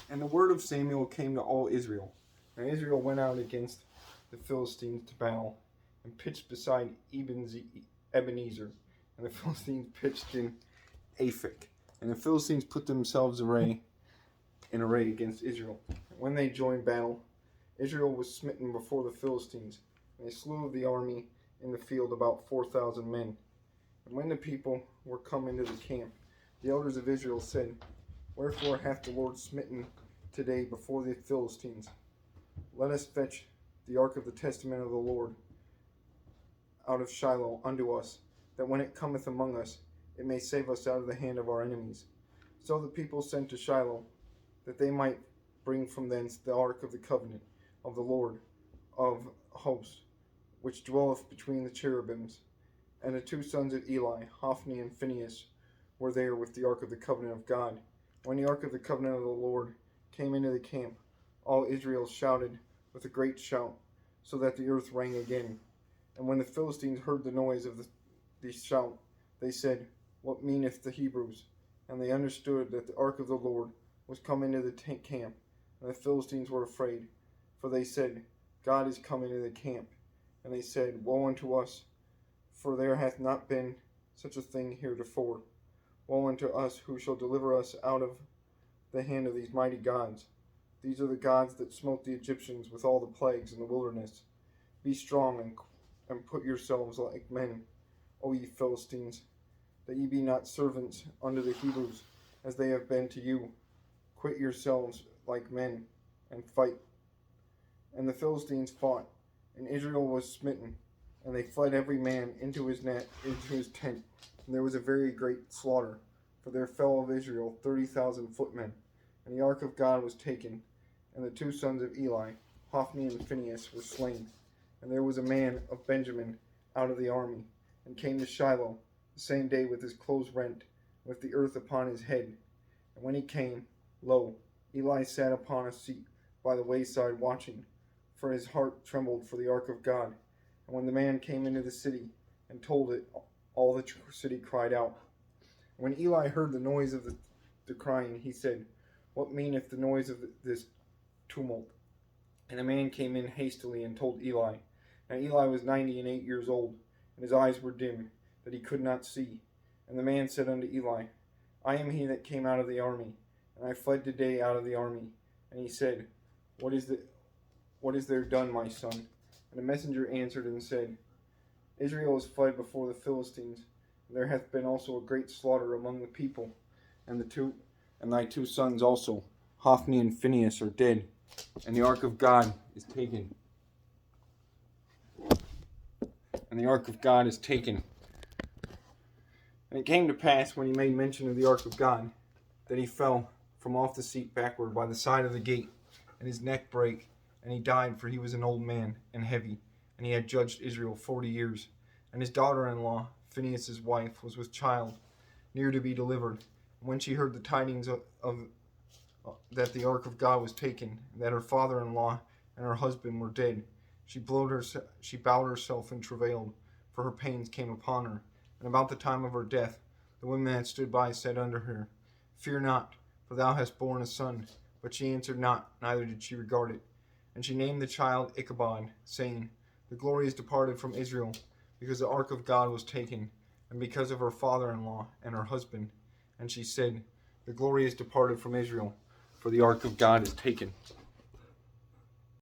And the word of Samuel came to all Israel. And Israel went out against the Philistines to battle, and pitched beside Ebenezer. And the Philistines pitched in Aphek. And the Philistines put themselves in array against Israel. And when they joined battle, Israel was smitten before the Philistines, and they slew of the army in the field about 4,000 men. And when the people were come into the camp, the elders of Israel said, Wherefore hath the Lord smitten today before the Philistines? Let us fetch the ark of the testament of the Lord out of Shiloh unto us, that when it cometh among us, it may save us out of the hand of our enemies. So the people sent to Shiloh, that they might bring from thence the ark of the covenant of the Lord of hosts, which dwelleth between the cherubims. And the two sons of Eli, Hophni and Phinehas, were there with the ark of the covenant of God. When the ark of the covenant of the Lord came into the camp, all Israel shouted with a great shout, so that the earth rang again. And when the Philistines heard the noise of the shout, they said, What meaneth the Hebrews? And they understood that the ark of the Lord was come into the camp. And the Philistines were afraid, for they said, God is come into the camp. And they said, Woe unto us, for there hath not been such a thing heretofore. Woe unto us, who shall deliver us out of the hand of these mighty gods? These are the gods that smote the Egyptians with all the plagues in the wilderness. Be strong and put yourselves like men, O ye Philistines, that ye be not servants unto the Hebrews, as they have been to you. Quit yourselves like men, and fight. And the Philistines fought, and Israel was smitten, and they fled every man into his tent. And there was a very great slaughter, for there fell of Israel 30,000 footmen. And the ark of God was taken, and the two sons of Eli, Hophni and Phinehas, were slain. And there was a man of Benjamin out of the army, and came to Shiloh the same day with his clothes rent, with the earth upon his head. And when he came, lo, Eli sat upon a seat by the wayside watching, for his heart trembled for the ark of God. And when the man came into the city and told it, all the city cried out. When Eli heard the noise of the crying, he said, What meaneth the noise of this tumult? And a man came in hastily and told Eli. Now Eli was 98 years old, and his eyes were dim, that he could not see. And the man said unto Eli, I am he that came out of the army, and I fled today out of the army. And he said, What is there done, my son? And the messenger answered and said, Israel is fled before the Philistines, and there hath been also a great slaughter among the people, and thy two sons also, Hophni and Phinehas, are dead, and the ark of God is taken. And the ark of God is taken. And it came to pass, when he made mention of the ark of God, that he fell from off the seat backward by the side of the gate, and his neck brake, and he died, for he was an old man and heavy, and he had judged Israel 40 years. And his daughter-in-law, Phinehas' wife, was with child, near to be delivered. And when she heard the tidings of that the ark of God was taken, and that her father-in-law and her husband were dead, she bowed herself and travailed, for her pains came upon her. And about the time of her death, the women that stood by said unto her, Fear not, for thou hast borne a son. But she answered not, neither did she regard it. And she named the child Ichabod, saying, The glory is departed from Israel, because the ark of God was taken, and because of her father-in-law and her husband. And she said, The glory is departed from Israel, for the ark of God is taken.